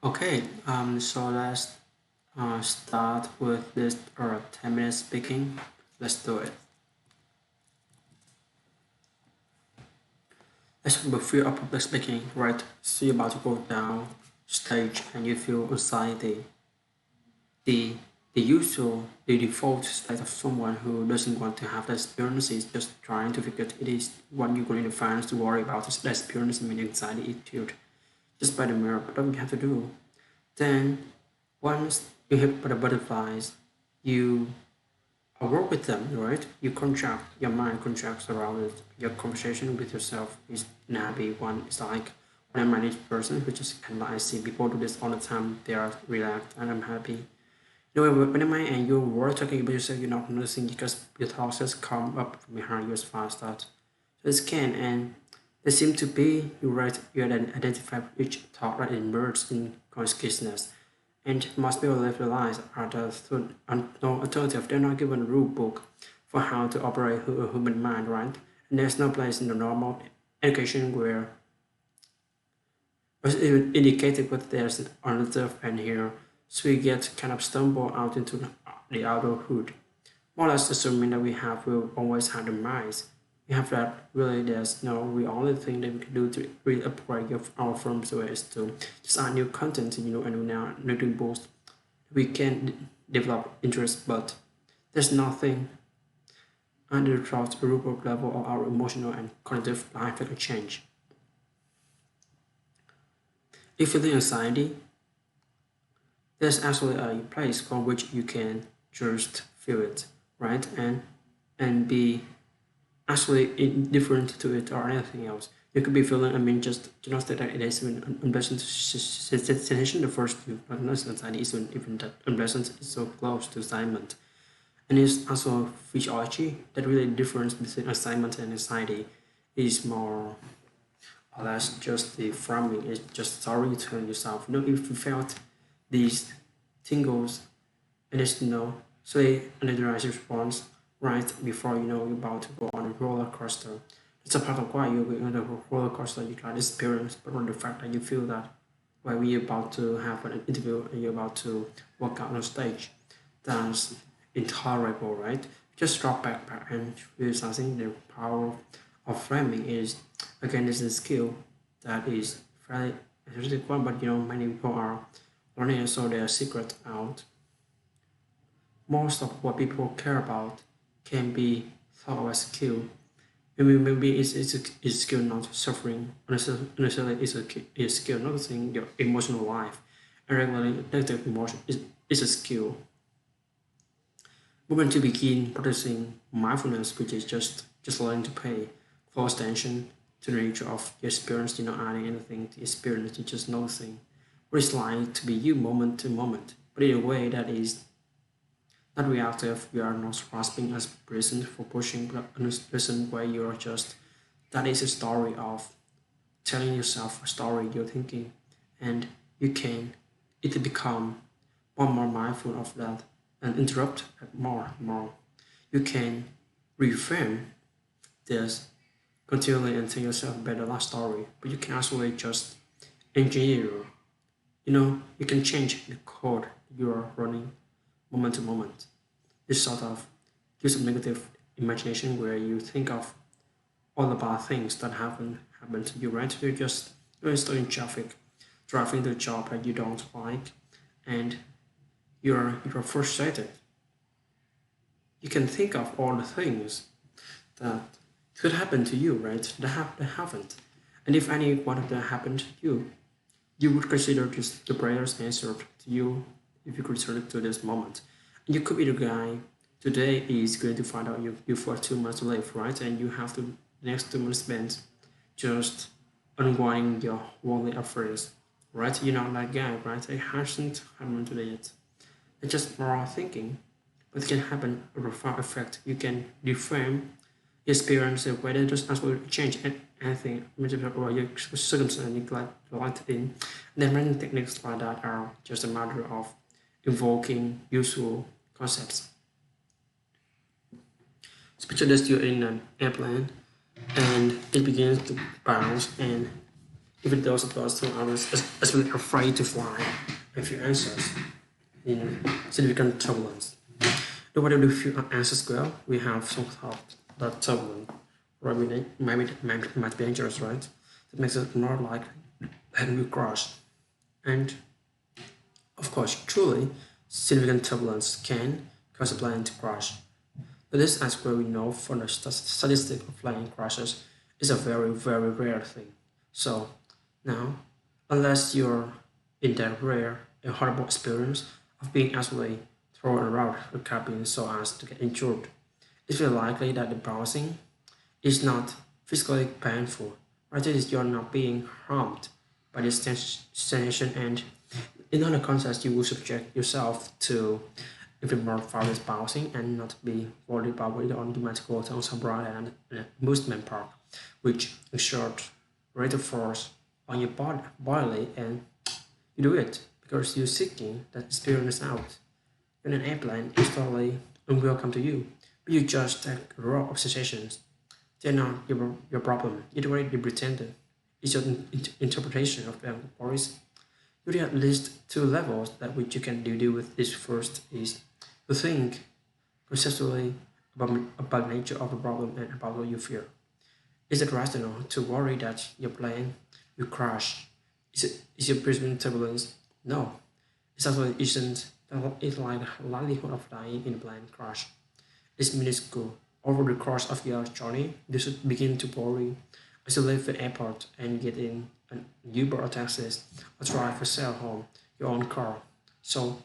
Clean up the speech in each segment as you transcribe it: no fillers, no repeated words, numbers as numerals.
Okay, so let's start with this 10 minutes speaking. Let's do it. Let's have a fear of public speaking, right? So you're about to go down stage and you feel anxiety. The the default state of someone who doesn't want to have the experience is just trying to figure it is what you're going to find to worry about is the experience and anxiety attitude just by the mirror. But what you have to do then once you hit the butterflies, you work with them, right? You contract, your mind contracts around it. Your conversation with yourself is an happy one. It's like when I manage person, which is kind of like I see people do this all the time. They are relaxed and I'm happy. You know, when am I and you were talking about yourself, you're not noticing because your thoughts just come up from behind you as fast that. So it's can and they seem to be, you're right, you identify each thought that emerges in consciousness and must be live their lives are no alternative. They're not given a rule book for how to operate a human mind, right? And there's no place in the normal education where it's even indicated what there's an alternative and here. So we get kind of stumble out into the adulthood. More or less assuming that we have will always have the minds. We have that really there's no we only thing that we can do to really upgrade our firms is to just add new content, and we now new boost we can develop interest, but there's nothing under the throughout the root level of our emotional and cognitive life that can change. If you feel anxiety, there's actually a place from which you can just feel it, right? And be actually indifferent to it or anything else. You could be feeling, just that it is an unpleasant sensation. The first you recognize anxiety is even that unpleasant is so close to assignment. And it's also physiology that really the difference between assignment and anxiety is more or less just the framing. It's just sorry you telling yourself. If you felt these tingles and it's say an adrenaline response right before you're about to go on a roller coaster. It's a part of why you're going on a roller coaster you got experience, but on the fact that you feel that while you're about to have an interview and you're about to walk out on stage, that's intolerable, right? Just drop back and realizing the power of framing is again this is a skill that is fairly interesting one, but many people are learning it so their secret out. Most of what people care about can be thought of as skill. Maybe it's a skill not suffering. Necessarily, it's a skill noticing your emotional life and regulating negative emotion is a skill. Moving to begin practicing mindfulness, which is just learning to pay close attention to the nature of your experience, adding anything to your experience, you're just noticing what it's like to be you moment to moment, but in a way that is not reactive. You are not grasping as present for pushing, but a listen where you are just that is a story of telling yourself a story you're thinking, and you can either become more mindful of that and interrupt more. You can reframe this continually and tell yourself about the last story, but you can also just engineer. You can change the code you are running moment to moment. This sort of gives a negative imagination where you think of all the bad things that haven't happened to you, right? You're stuck in traffic, driving to a job that you don't like, and you're frustrated. You can think of all the things that could happen to you, right? That haven't. And if any one of them happened to you, you would consider just the prayers answered to you if you could return to this moment. And you could be the guy today is going to find out you for 2 months to live, right? And you have to next 2 months spent just unwinding your worldly affairs, right? You're not that guy, right? It hasn't happened today yet. It's just more thinking, but it can happen a profound effect. You can reframe your experience in a way that doesn't actually change anything. Or your circumstance you like it in. And then many techniques like that are just a matter of invoking useful concepts. So picture this you're in an airplane and it begins to bounce and Even those of us who are especially afraid to fly, and few answers in significant turbulence. No matter if few answers well, we have some thought that turbulent might be dangerous, right? That makes it more likely that we crash. And of course, truly, significant turbulence can cause a plane to crash. But this is where we know from the statistic of plane crashes is a very, very rare thing. So now, unless you're in that rare and horrible experience of being actually thrown around the cabin so as to get injured, it's very likely that the bouncing is not physically painful. Rather, is you're not being harmed by this sensation, and in other contexts, you will subject yourself to even more violent bouncing and not be worried about whether or not you might go on some ride and an amusement park, which exert greater force on your bodily, and you do it because you're seeking that experience out. In an airplane, it's totally unwelcome to you, but you just take raw observations. They're not your problem. It's already pretended. It's your interpretation of their voice. You have at least two levels that which you can deal with. This first is to think conceptually about the nature of the problem and about what you fear. Is it rational to worry that your plane will crash? Is your present turbulence? No. It actually isn't. It's like the likelihood of dying in a plane crash is minuscule. Over the course of your journey, you should begin to worry as you leave the airport and get in an Uber or taxi or drive or sail home your own car. So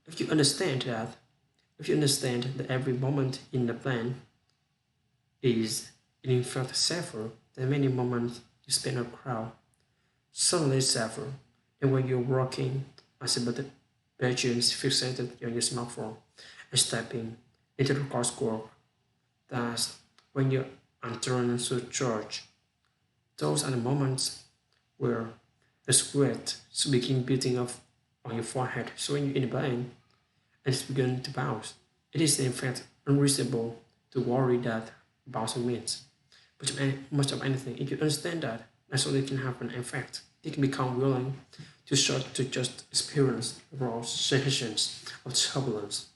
if you understand that, if you understand that every moment in the plane is in fact safer than many moments you spend in a crowd, suddenly safer. And when you're walking as a pedestrians fixated on your smartphone and stepping into the crosswalk, that's when you enter into church. Those are the moments where the sweat begin building up on your forehead. So when you're in the plane and it's beginning to bounce, it is in fact unreasonable to worry that bouncing means. But much of anything, if you understand that, that's all it can have an effect. You can become willing to start to just experience raw sensations of turbulence.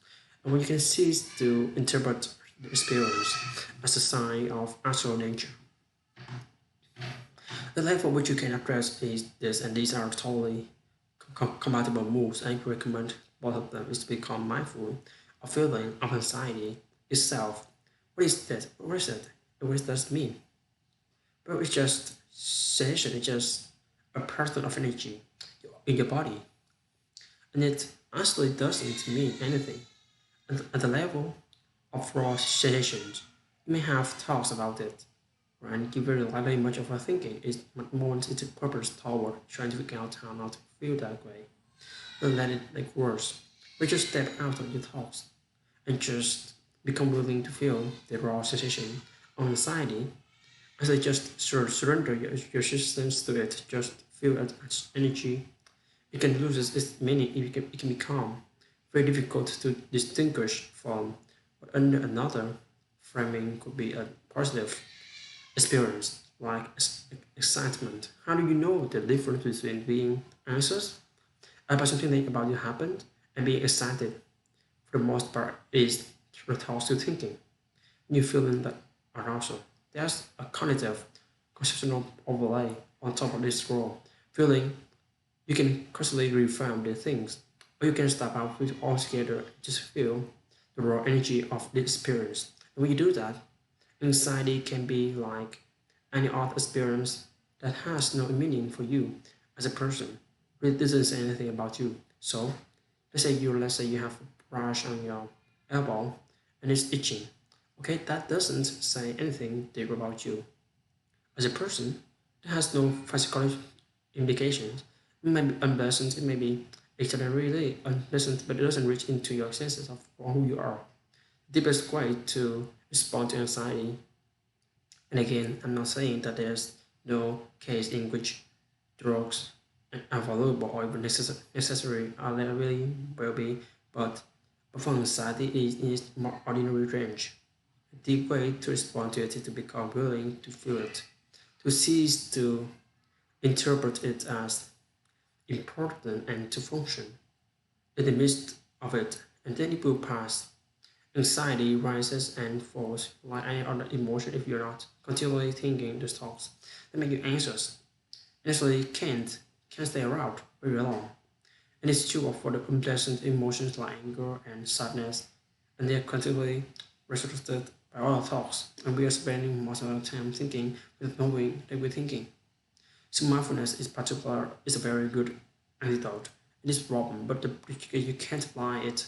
And when you can cease to interpret the experience as a sign of actual nature. The level which you can address is this, and these are totally compatible moves. I recommend both of them is to become mindful of feeling of anxiety itself. What is that? What is it? What does it mean? Well, it's just sensation. It's just a pattern of energy in your body, and it actually doesn't mean anything. At the level of raw sensations, you may have thoughts about it, right? And give very likely much of our thinking is more into purpose toward trying to figure out how not to feel that way. Don't let it like worse. But just step out of your thoughts and just become willing to feel the raw sensation of anxiety as I just surrender your systems to it. Just feel it as energy. It can lose its meaning. It can become very difficult to distinguish from what under another framing could be a positive experience like excitement. How do you know the difference between being anxious about something that about you happened and being excited? For the most part, is the thoughts to thinking. New feeling that arousal. There's a cognitive, conceptual overlay on top of this raw feeling. You can constantly reframe the things, or you can step out with all together. Just feel the raw energy of the experience. And when you do that, anxiety can be like any other experience that has no meaning for you as a person. It doesn't say anything about you. So let's say you have a rash on your elbow and it's itching. Okay, that doesn't say anything deep about you. As a person, it has no physical indications. It may be unpleasant, it may be extraordinarily unpleasant, but it doesn't reach into your senses of who you are. The deepest way to respond to anxiety, and again, I'm not saying that there's no case in which drugs are valuable or even necessary, are they really will be, but for anxiety is in its more ordinary range. A deep way to respond to it is to become willing to feel it, to cease to interpret it as important and to function in the midst of it, and then it will pass. Anxiety rises and falls like any other emotion if you're not continually thinking those thoughts that make you anxious. Actually, can't stay around very long. And it's true for the unpleasant emotions like anger and sadness, and they are continually resurrected by our thoughts, and we are spending most of our time thinking without knowing that we're thinking. So mindfulness is particular is a very good antidote in this problem, but you can't apply it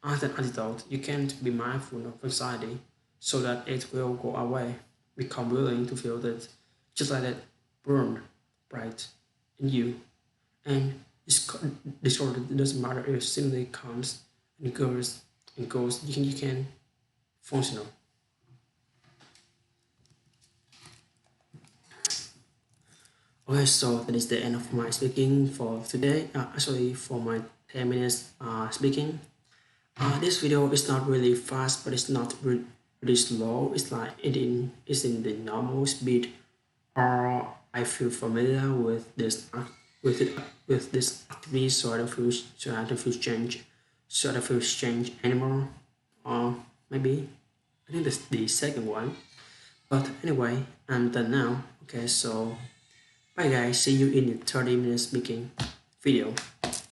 as an antidote. You can't be mindful of anxiety so that it will go away. Become willing to feel that, just like that burn bright in you, and disorder doesn't matter. It simply comes and goes and goes. You can functional. Okay, so that is the end of my speaking for today. Actually, for my 10 minutes speaking. This video is not really fast, but it's not really slow. It's like it's in the normal speed, or I feel familiar with with it with this activity, so I don't feel strange, so I don't feel strange anymore. Or maybe I think that's the second one. But anyway, I'm done now. Okay, so bye guys. See you in the 30 minutes speaking video.